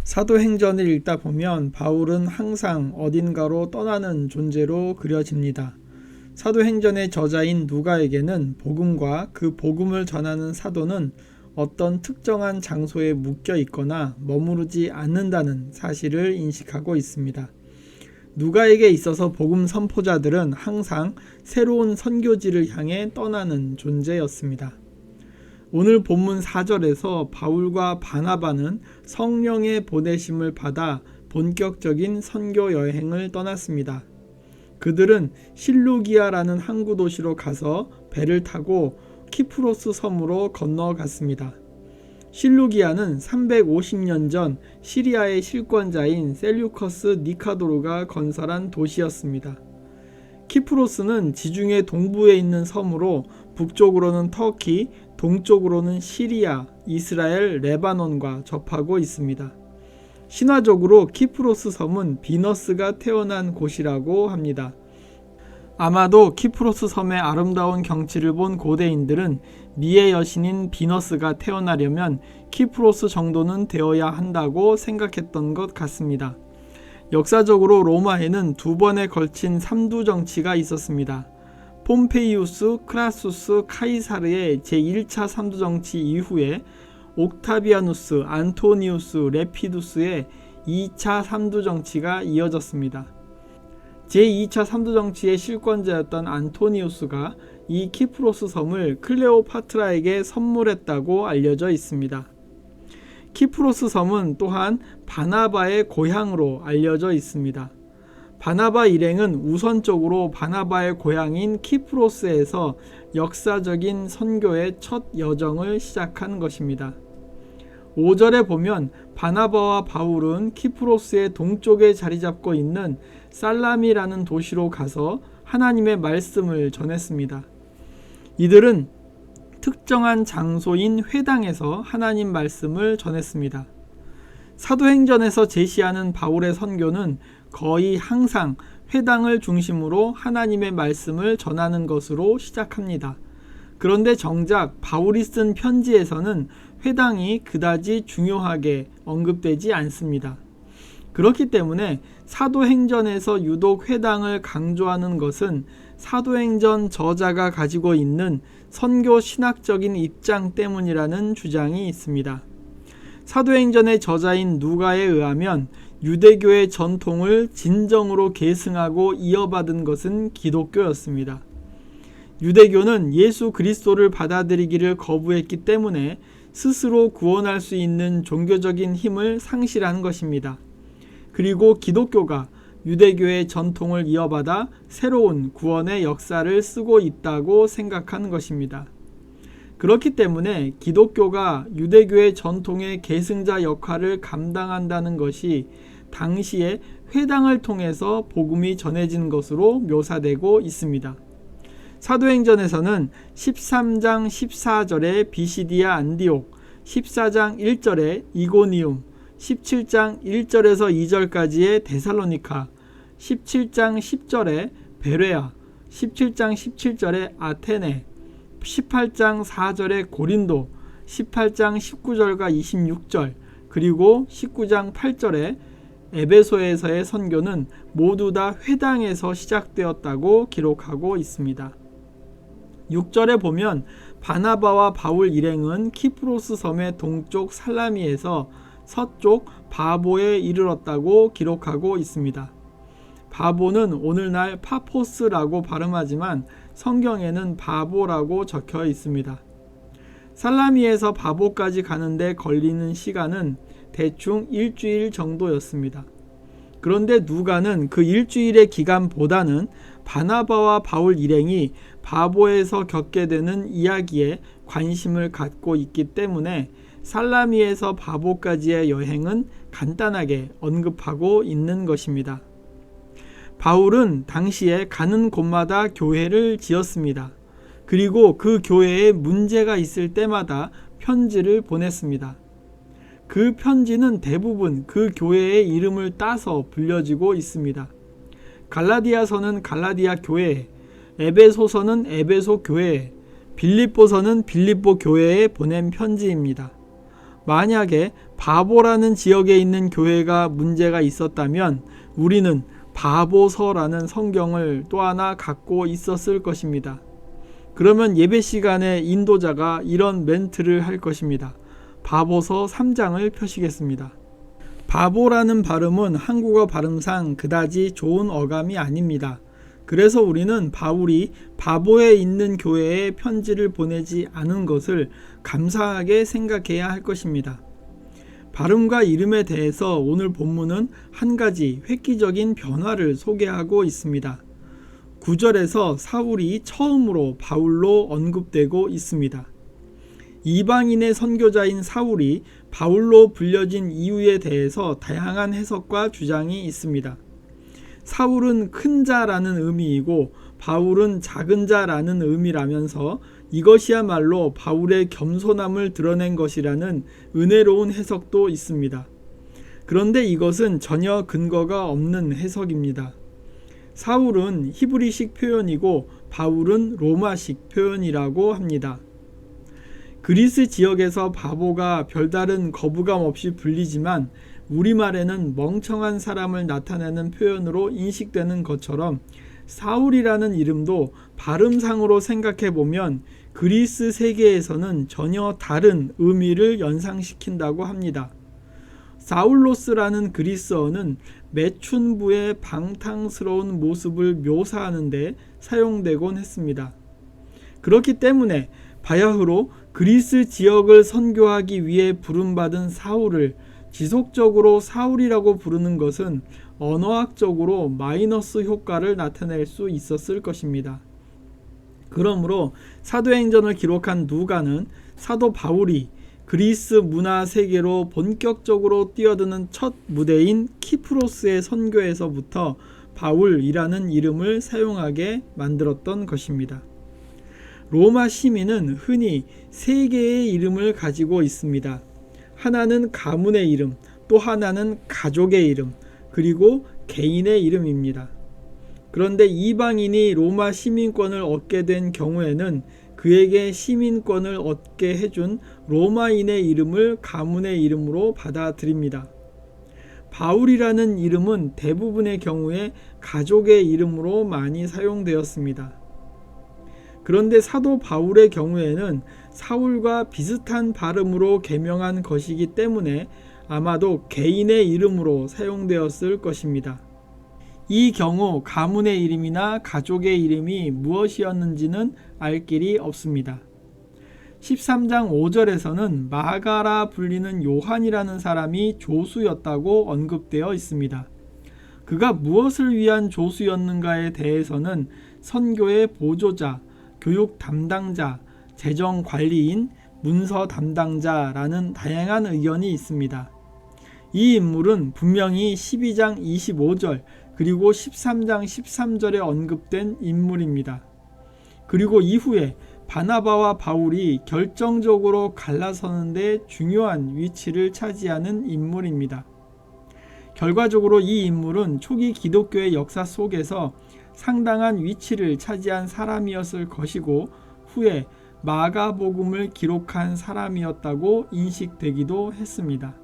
사도행전을 읽다 보면 바울은 항상 어딘가로 떠나는 존재로 그려집니다. 사도행전의 저자인 누가에게는 복음과 그 복음을 전하는 사도는 어떤 특정한 장소에 묶여 있거나 머무르지 않는다는 사실을 인식하고 있습니다. 누가에게 있어서 복음 선포자들은 항상 새로운 선교지를 향해 떠나는 존재였습니다. 오늘 본문 4절에서 바울과 바나바는 성령의 보내심을 받아 본격적인 선교 여행을 떠났습니다. 그들은 실루기아라는 항구 도시로 가서 배를 타고 키프로스 섬으로 건너갔습니다. 실루기아는 350년 전 시리아의 실권자인 셀류커스 니카도르가 건설한 도시였습니다. 키프로스는 지중해 동부에 있는 섬으로 북쪽으로는 터키, 동쪽으로는 시리아, 이스라엘, 레바논과 접하고 있습니다. 신화적으로 키프로스 섬은 비너스가 태어난 곳이라고 합니다. 아마도 키프로스 섬의 아름다운 경치를 본 고대인들은 미의 여신인 비너스가 태어나려면 키프로스 정도는 되어야 한다고 생각했던 것 같습니다. 역사적으로 로마에는 두 번에 걸친 삼두 정치가 있었습니다. 폼페이우스, 크라수스, 카이사르의 제1차 삼두 정치 이후에 옥타비아누스, 안토니우스, 레피두스의 2차 삼두 정치가 이어졌습니다. 제2차 삼두 정치의 실권자였던 안토니우스가 이 키프로스 섬을 클레오파트라에게 선물했다고 알려져 있습니다. 키프로스 섬은 또한 바나바의 고향으로 알려져 있습니다. 바나바 일행은 우선적으로 바나바의 고향인 키프로스에서 역사적인 선교의 첫 여정을 시작한 것입니다. 5절에 보면 바나바와 바울은 키프로스의 동쪽에 자리 잡고 있는 살라미라는 도시로 가서 하나님의 말씀을 전했습니다. 이들은 특정한 장소인 회당에서 하나님 말씀을 전했습니다. 사도행전에서 제시하는 바울의 선교는 거의 항상 회당을 중심으로 하나님의 말씀을 전하는 것으로 시작합니다. 그런데 정작 바울이 쓴 편지에서는 회당이 그다지 중요하게 언급되지 않습니다. 그렇기 때문에 사도행전에서 유독 회당을 강조하는 것은 사도행전 저자가 가지고 있는 선교 신학적인 입장 때문이라는 주장이 있습니다. 사도행전의 저자인 누가에 의하면 유대교의 전통을 진정으로 계승하고 이어받은 것은 기독교였습니다. 유대교는 예수 그리스도를 받아들이기를 거부했기 때문에 스스로 구원할 수 있는 종교적인 힘을 상실한 것입니다. 그리고 기독교가 유대교의 전통을 이어받아 새로운 구원의 역사를 쓰고 있다고 생각한 것입니다. 그렇기 때문에 기독교가 유대교의 전통의 계승자 역할을 감당한다는 것이 당시에 회당을 통해서 복음이 전해진 것으로 묘사되고 있습니다. 사도행전에서는 13장 14절에 비시디아 안디옥, 14장 1절에 이고니움, 17장 1절에서 2절까지의 데살로니카, 17장 10절에 베레아, 17장 17절에 아테네, 18장 4절에 고린도, 18장 19절과 26절, 그리고 19장 8절에 에베소에서의 선교는 모두 다 회당에서 시작되었다고 기록하고 있습니다. 6절에 보면 바나바와 바울 일행은 키프로스 섬의 동쪽 살라미에서 서쪽 바보에 이르렀다고 기록하고 있습니다. 바보는 오늘날 파포스라고 발음하지만 성경에는 바보라고 적혀 있습니다. 살라미에서 바보까지 가는데 걸리는 시간은 대충 일주일 정도였습니다. 그런데 누가는 그 일주일의 기간보다는 바나바와 바울 일행이 바보에서 겪게 되는 이야기에 관심을 갖고 있기 때문에 살라미에서 바보까지의 여행은 간단하게 언급하고 있는 것입니다. 바울은 당시에 가는 곳마다 교회를 지었습니다. 그리고 그 교회에 문제가 있을 때마다 편지를 보냈습니다. 그 편지는 대부분 그 교회의 이름을 따서 불려지고 있습니다. 갈라디아서는 갈라디아 교회, 에베소서는 에베소 교회, 빌립보서는 빌립보 교회에 보낸 편지입니다. 만약에 바보라는 지역에 있는 교회가 문제가 있었다면 우리는 바보서라는 성경을 또 하나 갖고 있었을 것입니다. 그러면 예배 시간에 인도자가 이런 멘트를 할 것입니다. 바보서 3장을 펴시겠습니다. 바보라는 발음은 한국어 발음상 그다지 좋은 어감이 아닙니다. 그래서 우리는 바울이 바보에 있는 교회에 편지를 보내지 않은 것을 감사하게 생각해야 할 것입니다. 발음과 이름에 대해서 오늘 본문은 한 가지 획기적인 변화를 소개하고 있습니다. 9절에서 사울이 처음으로 바울로 언급되고 있습니다. 이방인의 선교자인 사울이 바울로 불려진 이유에 대해서 다양한 해석과 주장이 있습니다. 사울은 큰 자라는 의미이고 바울은 작은 자라는 의미라면서 이것이야말로 바울의 겸손함을 드러낸 것이라는 은혜로운 해석도 있습니다. 그런데 이것은 전혀 근거가 없는 해석입니다. 사울은 히브리식 표현이고 바울은 로마식 표현이라고 합니다. 그리스 지역에서 바보가 별다른 거부감 없이 불리지만 우리말에는 멍청한 사람을 나타내는 표현으로 인식되는 것처럼 사울이라는 이름도 발음상으로 생각해 보면 그리스 세계에서는 전혀 다른 의미를 연상시킨다고 합니다. 사울로스라는 그리스어는 매춘부의 방탕스러운 모습을 묘사하는 데 사용되곤 했습니다. 그렇기 때문에 바야흐로 그리스 지역을 선교하기 위해 부름받은 사울을 지속적으로 사울이라고 부르는 것은 언어학적으로 마이너스 효과를 나타낼 수 있었을 것입니다. 그러므로 사도행전을 기록한 누가는 사도 바울이 그리스 문화 세계로 본격적으로 뛰어드는 첫 무대인 키프로스의 선교에서부터 바울이라는 이름을 사용하게 만들었던 것입니다. 로마 시민은 흔히 세 개의 이름을 가지고 있습니다. 하나는 가문의 이름, 또 하나는 가족의 이름, 그리고 개인의 이름입니다. 그런데 이방인이 로마 시민권을 얻게 된 경우에는 그에게 시민권을 얻게 해준 로마인의 이름을 가문의 이름으로 받아들입니다. 바울이라는 이름은 대부분의 경우에 가족의 이름으로 많이 사용되었습니다. 그런데 사도 바울의 경우에는 사울과 비슷한 발음으로 개명한 것이기 때문에 아마도 개인의 이름으로 사용되었을 것입니다. 이 경우 가문의 이름이나 가족의 이름이 무엇이었는지는 알 길이 없습니다. 13장 5절에서는 마가라 불리는 요한이라는 사람이 조수였다고 언급되어 있습니다. 그가 무엇을 위한 조수였는가에 대해서는 선교의 보조자, 교육 담당자, 재정 관리인, 문서 담당자라는 다양한 의견이 있습니다. 이 인물은 분명히 12장 25절 그리고 13장 13절에 언급된 인물입니다. 그리고 이후에 바나바와 바울이 결정적으로 갈라서는 데 중요한 위치를 차지하는 인물입니다. 결과적으로 이 인물은 초기 기독교의 역사 속에서 상당한 위치를 차지한 사람이었을 것이고 후에 마가복음을 기록한 사람이었다고 인식되기도 했습니다.